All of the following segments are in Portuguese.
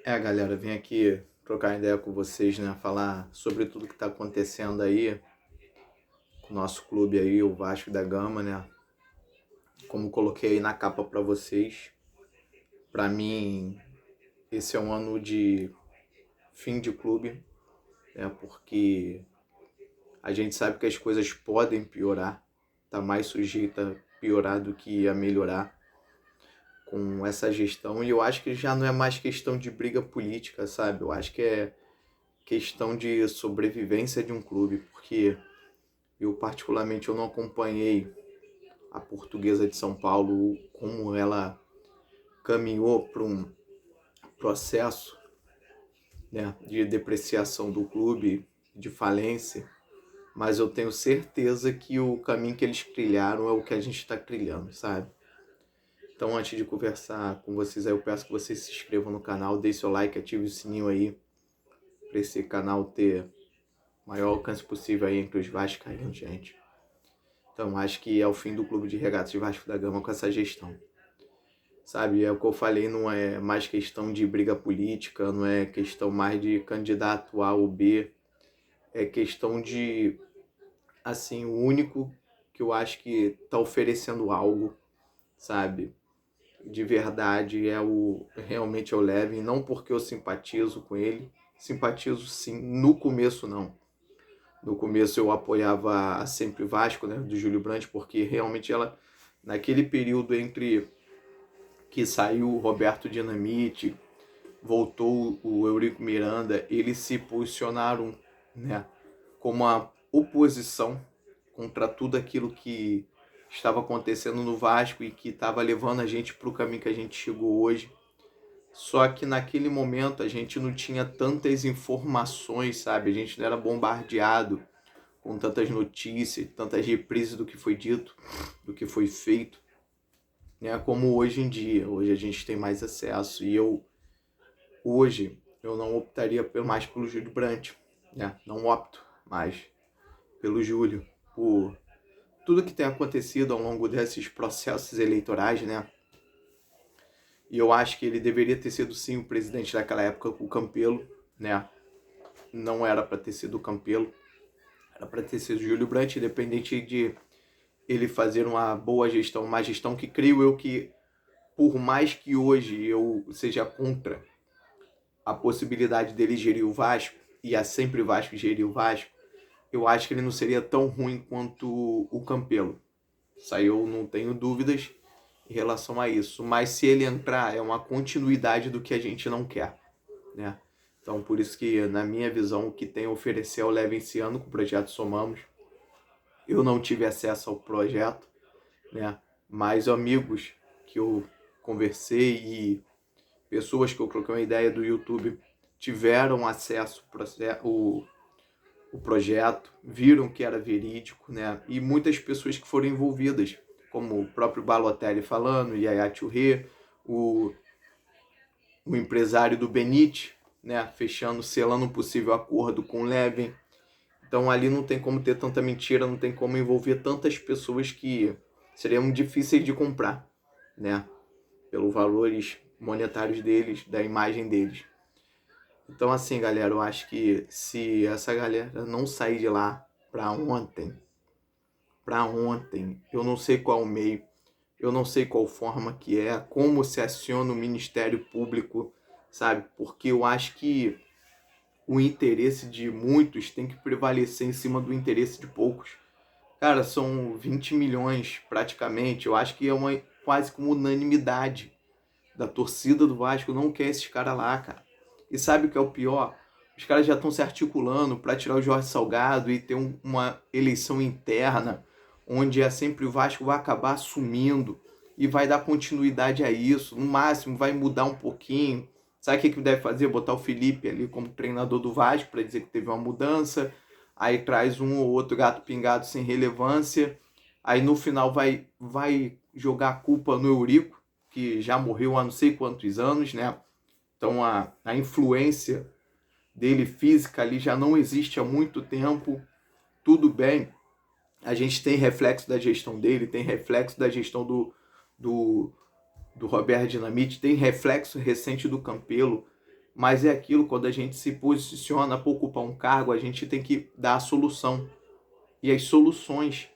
Galera, vim aqui trocar ideia com vocês, né? Falar sobre tudo que tá acontecendo aí com o nosso clube aí, o Vasco da Gama, né? Como coloquei aí na capa pra vocês, pra mim esse é um ano de fim de clube, né? Porque a gente sabe que as coisas podem piorar, tá mais sujeita a piorar do que a melhorar com essa gestão. E eu acho que já não é mais questão de briga política, sabe? Eu acho que é questão de sobrevivência de um clube, porque eu particularmente eu não acompanhei a Portuguesa de São Paulo, como ela caminhou para um processo, né, de depreciação do clube, de falência, mas eu tenho certeza que o caminho que eles trilharam é o que a gente está trilhando, sabe? Então, antes de conversar com vocês aí, eu peço que vocês se inscrevam no canal, deixem seu like, ative o sininho aí, para esse canal ter o maior alcance possível aí entre os vascaínos, gente. Então, acho que é o fim do Clube de Regatas de Vasco da Gama com essa gestão. Sabe, é o que eu falei, não é mais questão de briga política, não é questão mais de candidato A ou B, é questão de, assim, o único que eu acho que está oferecendo algo, sabe, de verdade realmente é o Levin, não porque eu simpatizo com ele, simpatizo sim, no começo não. No começo eu apoiava a Sempre Vasco, né, do Júlio Brandt, porque realmente ela, naquele período entre que saiu o Roberto Dinamite, voltou o Eurico Miranda, eles se posicionaram, né, como a oposição contra tudo aquilo que estava acontecendo no Vasco e que estava levando a gente para o caminho que a gente chegou hoje. Só que naquele momento a gente não tinha tantas informações, sabe? A gente não era bombardeado com tantas notícias, tantas reprises do que foi dito, do que foi feito, né? Como hoje em dia. Hoje a gente tem mais acesso e hoje eu não optaria mais pelo Júlio Brandt, né? Não opto mais pelo Júlio, por tudo que tem acontecido ao longo desses processos eleitorais, né? E eu acho que ele deveria ter sido sim o presidente daquela época, o Campelo, né? Não era para ter sido o Campelo, era para ter sido o Júlio Brandt, independente de ele fazer uma boa gestão, uma gestão que creio eu que, por mais que hoje eu seja contra a possibilidade dele gerir o Vasco, e a Sempre Vasco gerir o Vasco, eu acho que ele não seria tão ruim quanto o Campelo. Isso aí eu não tenho dúvidas em relação a isso. Mas se ele entrar, é uma continuidade do que a gente não quer, né? Então, por isso que, na minha visão, o que tem a oferecer é o Leve esse ano com o projeto Somamos. Eu não tive acesso ao projeto, né? Mas amigos que eu conversei e pessoas que eu coloquei uma ideia do YouTube tiveram acesso o projeto, viram que era verídico, né? E muitas pessoas que foram envolvidas, como o próprio Balotelli falando, Yaya Touré, o empresário do Benite, né? Fechando, selando um possível acordo com o Levin. Então ali não tem como ter tanta mentira, não tem como envolver tantas pessoas que seriam difíceis de comprar, né? Pelos valores monetários deles, da imagem deles. Então assim, galera, eu acho que se essa galera não sair de lá para ontem, eu não sei qual meio, eu não sei qual forma que é, como se aciona o Ministério Público, sabe? Porque eu acho que o interesse de muitos tem que prevalecer em cima do interesse de poucos. Cara, são 20 milhões praticamente, eu acho que é uma quase como unanimidade da torcida do Vasco não quer esses caras lá, cara. E sabe o que é o pior? Os caras já estão se articulando para tirar o Jorge Salgado e ter uma eleição interna, onde é sempre o Vasco vai acabar assumindo e vai dar continuidade a isso. No máximo vai mudar um pouquinho. Sabe o que deve fazer? Botar o Felipe ali como treinador do Vasco para dizer que teve uma mudança. Aí traz um ou outro gato pingado sem relevância. Aí no final vai jogar a culpa no Eurico, que já morreu há não sei quantos anos, né? Então a influência dele física ali já não existe há muito tempo. Tudo bem, a gente tem reflexo da gestão dele, tem reflexo da gestão do Roberto Dinamite, tem reflexo recente do Campelo, Mas é aquilo, quando a gente se posiciona para ocupar um cargo, a gente tem que dar a solução. E as soluções,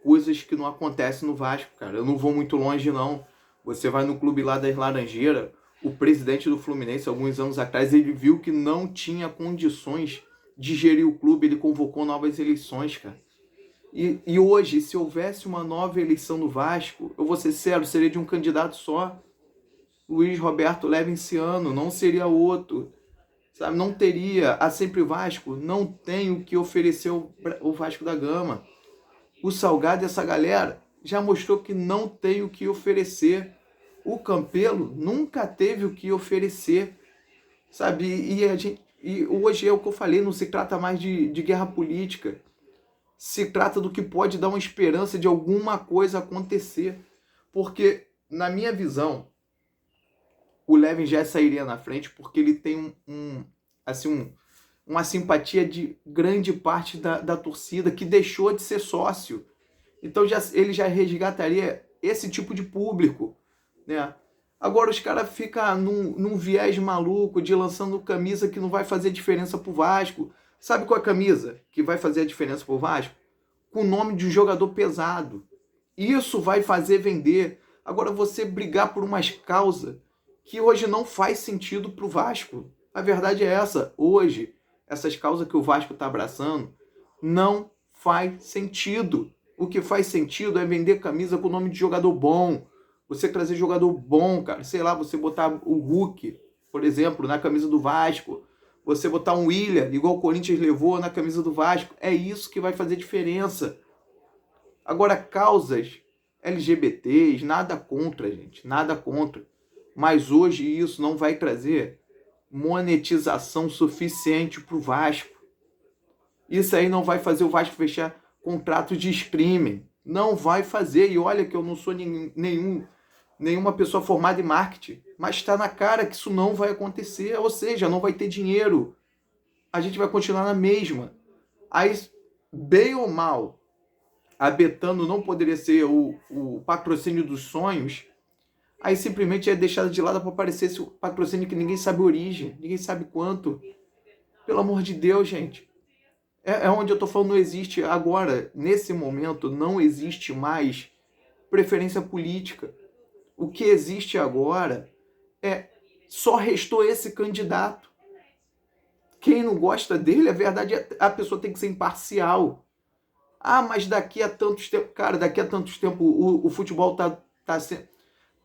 coisas que não acontecem no Vasco, cara. Eu não vou muito longe, não. Você vai no clube lá das Laranjeiras, o presidente do Fluminense, alguns anos atrás, ele viu que não tinha condições de gerir o clube, ele convocou novas eleições, cara. E hoje, se houvesse uma nova eleição no Vasco, eu vou ser sério, seria de um candidato só. Luiz Roberto Levinciano, não seria outro. Sabe? Não teria. A Sempre Vasco não tem o que oferecer o Vasco da Gama. O Salgado e essa galera já mostrou que não tem o que oferecer. O Campelo nunca teve o que oferecer. Sabe? E hoje é o que eu falei, não se trata mais de guerra política. Se trata do que pode dar uma esperança de alguma coisa acontecer. Porque, na minha visão, o Levin já sairia na frente porque ele tem uma simpatia de grande parte da torcida que deixou de ser sócio. Então ele já resgataria esse tipo de público, né? Agora os caras ficam num viés maluco de lançando camisa que não vai fazer diferença pro Vasco. Sabe qual é a camisa que vai fazer a diferença pro Vasco? Com o nome de um jogador pesado. Isso vai fazer vender. Agora você brigar por umas causas que hoje não faz sentido pro Vasco. A verdade é essa. Hoje, essas causas que o Vasco está abraçando não faz sentido. O que faz sentido é vender camisa com o nome de jogador bom. Você trazer jogador bom, cara. Sei lá, você botar o Hulk, por exemplo, na camisa do Vasco. Você botar um Willian, igual o Corinthians levou na camisa do Vasco. É isso que vai fazer diferença. Agora, causas LGBTs, nada contra, gente. Nada contra. Mas hoje isso não vai trazer monetização suficiente para o Vasco. Isso aí não vai fazer o Vasco fechar contrato de streaming. Não vai fazer. E olha que eu não sou nenhuma pessoa formada em marketing. Mas está na cara que isso não vai acontecer. Ou seja, não vai ter dinheiro. A gente vai continuar na mesma. Aí, bem ou mal, a Betano não poderia ser o patrocínio dos sonhos. Aí simplesmente é deixada de lado para aparecer esse patrocínio que ninguém sabe a origem, ninguém sabe quanto. Pelo amor de Deus, gente. É onde eu tô falando, não existe agora, nesse momento, não existe mais preferência política. O que existe agora só restou esse candidato. Quem não gosta dele, a verdade é a pessoa tem que ser imparcial. Ah, mas daqui a tantos tempos, cara, daqui a tantos tempos o futebol tá sendo...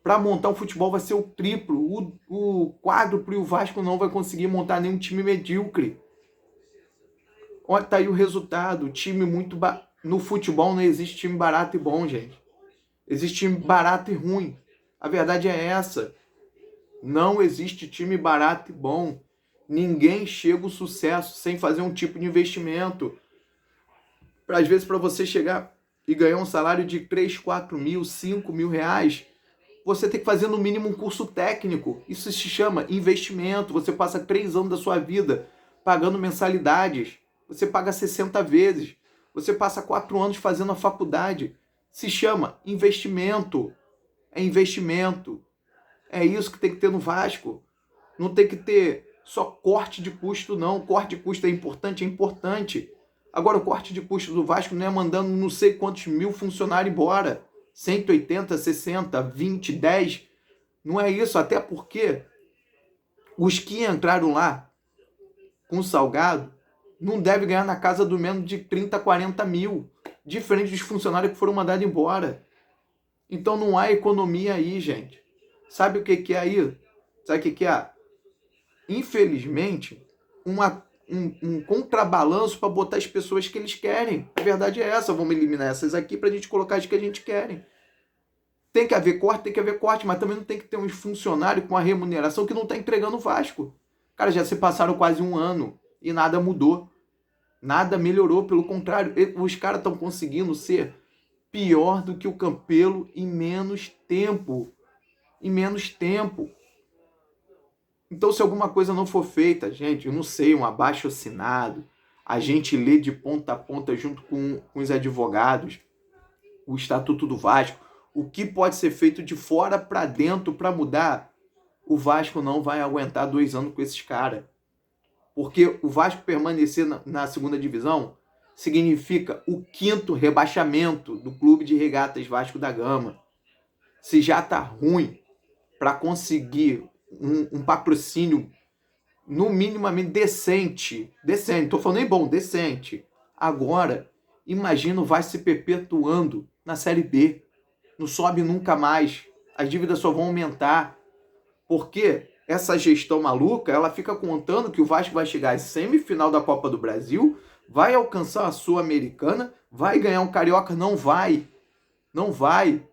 Para montar um futebol vai ser o triplo, o quádruplo, e o Vasco não vai conseguir montar nenhum time medíocre. Olha, tá aí o resultado, time muito... No futebol não existe time barato e bom, gente. Existe time barato e ruim. A verdade é essa. Não existe time barato e bom. Ninguém chega ao sucesso sem fazer um tipo de investimento. Às vezes, para você chegar e ganhar um salário de 3, 4 mil, 5 mil reais, você tem que fazer no mínimo um curso técnico. Isso se chama investimento. Você passa 3 anos da sua vida pagando mensalidades. Você paga 60 vezes. Você passa 4 anos fazendo a faculdade. Se chama investimento. É investimento. É isso que tem que ter no Vasco. Não tem que ter só corte de custo, não. Corte de custo é importante, é importante. Agora, o corte de custo do Vasco não é mandando não sei quantos mil funcionários embora. 180, 60, 20, 10. Não é isso, até porque os que entraram lá com o Salgado não devem ganhar na casa do menos de 30, 40 mil. Diferente dos funcionários que foram mandados embora. Então não há economia aí, gente. Sabe o que é aí? Sabe o que é? Infelizmente, um contrabalanço para botar as pessoas que eles querem. A verdade é essa. Vamos eliminar essas aqui para a gente colocar as que a gente quer. Tem que haver corte, mas também não tem que ter uns funcionários com a remuneração que não está entregando o Vasco. Cara, já se passaram quase 1 ano e nada mudou. Nada melhorou, pelo contrário. Os caras estão conseguindo ser pior do que o Campelo em menos tempo. Em menos tempo. Então, se alguma coisa não for feita, gente, eu não sei, um abaixo-assinado, a gente lê de ponta a ponta junto com os advogados, o Estatuto do Vasco, o que pode ser feito de fora para dentro para mudar o Vasco não vai aguentar 2 anos com esses caras. Porque o Vasco permanecer na segunda divisão significa o 5º rebaixamento do Clube de Regatas Vasco da Gama. Se já tá ruim para conseguir um patrocínio no minimamente decente, tô falando nem bom, decente. Agora, imagina o Vasco se perpetuando na Série B. Não sobe nunca mais. As dívidas só vão aumentar. Porque essa gestão maluca, ela fica contando que o Vasco vai chegar à semifinal da Copa do Brasil, vai alcançar a Sul-Americana, vai ganhar um Carioca. Não vai. Não vai.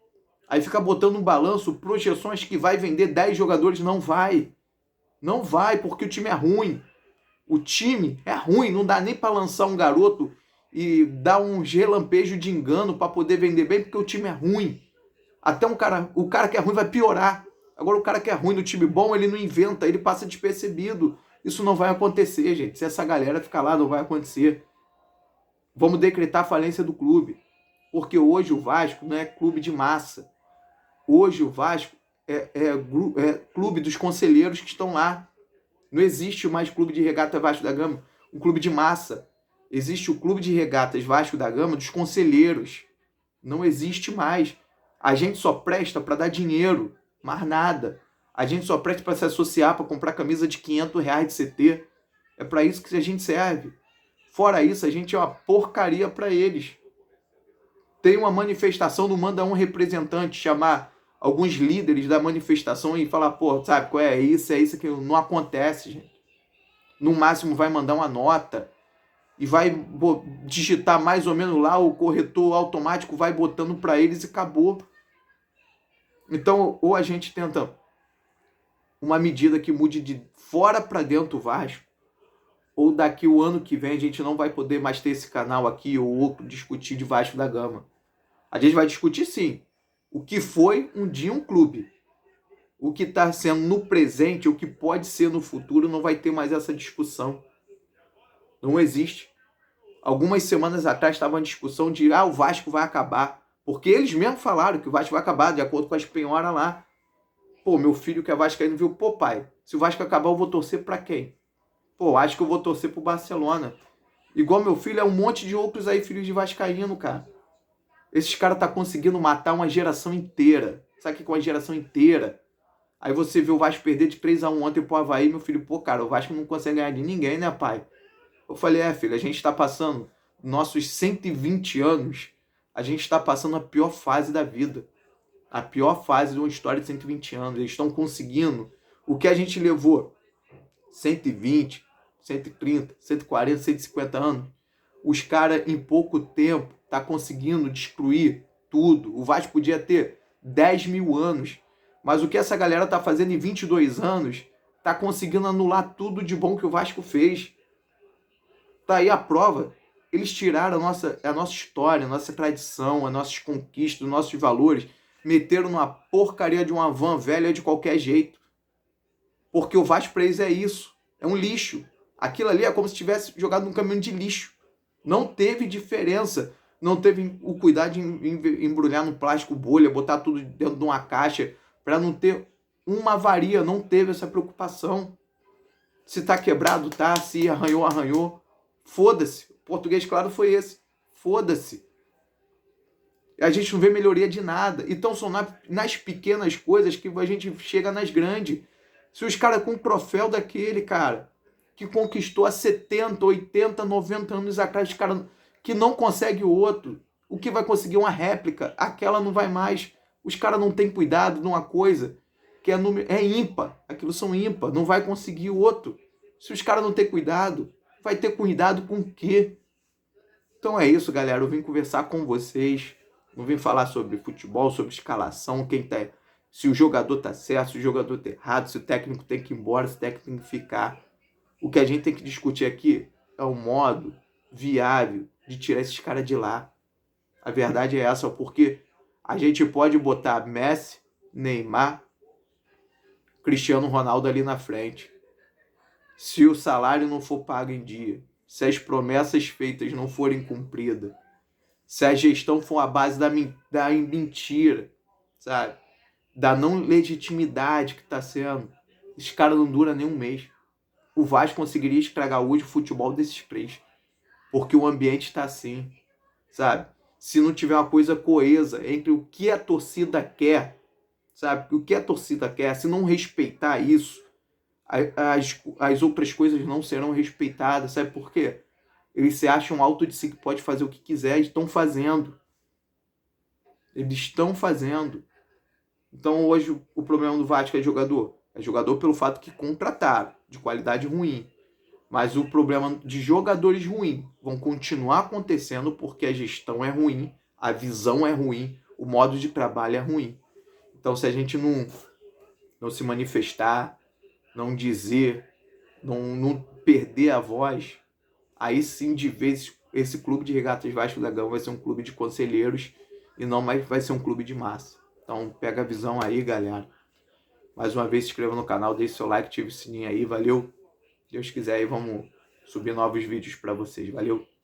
Aí fica botando um balanço, projeções que vai vender 10 jogadores. Não vai. Não vai, porque o time é ruim. O time é ruim, não dá nem para lançar um garoto e dar um relampejo de engano para poder vender bem, porque o time é ruim. Até o cara que é ruim vai piorar. Agora o cara que é ruim no time bom, ele não inventa, ele passa despercebido. Isso não vai acontecer, gente. Se essa galera ficar lá, não vai acontecer. Vamos decretar a falência do clube. Porque hoje o Vasco não é clube de massa. Hoje o Vasco é clube dos conselheiros que estão lá. Não existe mais clube de regata Vasco da Gama, um clube de massa. Existe o clube de regatas Vasco da Gama dos conselheiros. Não existe mais. A gente só presta para dar dinheiro, mais nada. A gente só presta para se associar, para comprar camisa de R$ 500 de CT. É para isso que a gente serve. Fora isso, a gente é uma porcaria para eles. Tem uma manifestação, não manda um representante chamar alguns líderes da manifestação e falar, pô, sabe qual é isso que não acontece, gente. No máximo vai mandar uma nota e vai digitar mais ou menos lá, o corretor automático vai botando para eles e acabou. Então, ou a gente tenta uma medida que mude de fora para dentro o Vasco, ou daqui o ano que vem a gente não vai poder mais ter esse canal aqui ou outro discutir de Vasco da Gama. A gente vai discutir sim o que foi um dia um clube. O que está sendo no presente, o que pode ser no futuro, não vai ter mais essa discussão. Não existe. Algumas semanas atrás estava uma discussão de o Vasco vai acabar. Porque eles mesmos falaram que o Vasco vai acabar, de acordo com as penhoras lá. Pô, meu filho que é vascaíno viu, pô pai, se o Vasco acabar eu vou torcer para quem? Pô, acho que eu vou torcer pro Barcelona. Igual meu filho, é um monte de outros aí, filhos de vascaíno, cara. Esses caras tá conseguindo matar uma geração inteira. Sabe o que é uma geração inteira? Aí você vê o Vasco perder de 3-1 ontem pro Avaí, meu filho, pô, cara, o Vasco não consegue ganhar de ninguém, né, pai? Eu falei, filho, a gente tá passando nossos 120 anos, a gente tá passando a pior fase da vida. A pior fase de uma história de 120 anos. Eles estão conseguindo o que a gente levou 120, 130, 140, 150 anos. Os caras, em pouco tempo, tá conseguindo destruir tudo. O Vasco podia ter 10 mil anos. Mas o que essa galera tá fazendo em 22 anos, tá conseguindo anular tudo de bom que o Vasco fez. Tá aí a prova. Eles tiraram a nossa história, a nossa tradição, as nossas conquistas, os nossos valores, meteram numa porcaria de uma van velha de qualquer jeito. Porque o Vasco pra eles é isso. É um lixo. Aquilo ali é como se tivesse jogado num caminhão de lixo. Não teve diferença. Não teve o cuidado de embrulhar no plástico bolha, botar tudo dentro de uma caixa para não ter uma avaria. Não teve essa preocupação. Se tá quebrado, tá. Se arranhou, arranhou. Foda-se. O português claro foi esse. Foda-se. A gente não vê melhoria de nada. Então são nas pequenas coisas que a gente chega nas grandes. Se os caras com um troféu daquele, cara, que conquistou há 70, 80, 90 anos atrás, os caras que não consegue o outro, o que vai conseguir uma réplica, aquela não vai mais. Os caras não têm cuidado de uma coisa que é ímpar. Aquilo são ímpar, não vai conseguir o outro. Se os caras não têm cuidado, vai ter cuidado com o quê? Então é isso, galera. Eu vim conversar com vocês. Não vim falar sobre futebol, sobre escalação, se o jogador tá certo, se o jogador tá errado, se o técnico tem que ir embora, se o técnico tem que ficar. O que a gente tem que discutir aqui é o modo viável de tirar esses caras de lá. A verdade é essa, porque a gente pode botar Messi, Neymar, Cristiano Ronaldo ali na frente. Se o salário não for pago em dia, se as promessas feitas não forem cumpridas, se a gestão for a base da mentira, sabe? Da não legitimidade que está sendo, Esses caras não duram nem um mês. O Vasco conseguiria estragar hoje o futebol desses três. Porque o ambiente está assim, sabe? Se não tiver uma coisa coesa entre o que a torcida quer, sabe? O que a torcida quer, se não respeitar isso, as outras coisas não serão respeitadas, sabe por quê? Eles se acham alto de si que pode fazer o que quiser, e estão fazendo. Eles estão fazendo. Então hoje o problema do Vasco é jogador. É jogador pelo fato que contrataram, de qualidade ruim. Mas o problema de jogadores ruins vão continuar acontecendo porque a gestão é ruim, a visão é ruim, o modo de trabalho é ruim. Então se a gente não se manifestar, não dizer, não perder a voz, aí sim de vez esse clube de regatas Vasco da Gama vai ser um clube de conselheiros e não mais vai ser um clube de massa. Então pega a visão aí, galera. Mais uma vez se inscreva no canal, deixe seu like, ative o sininho aí, valeu. Deus quiser aí, vamos subir novos vídeos para vocês. Valeu!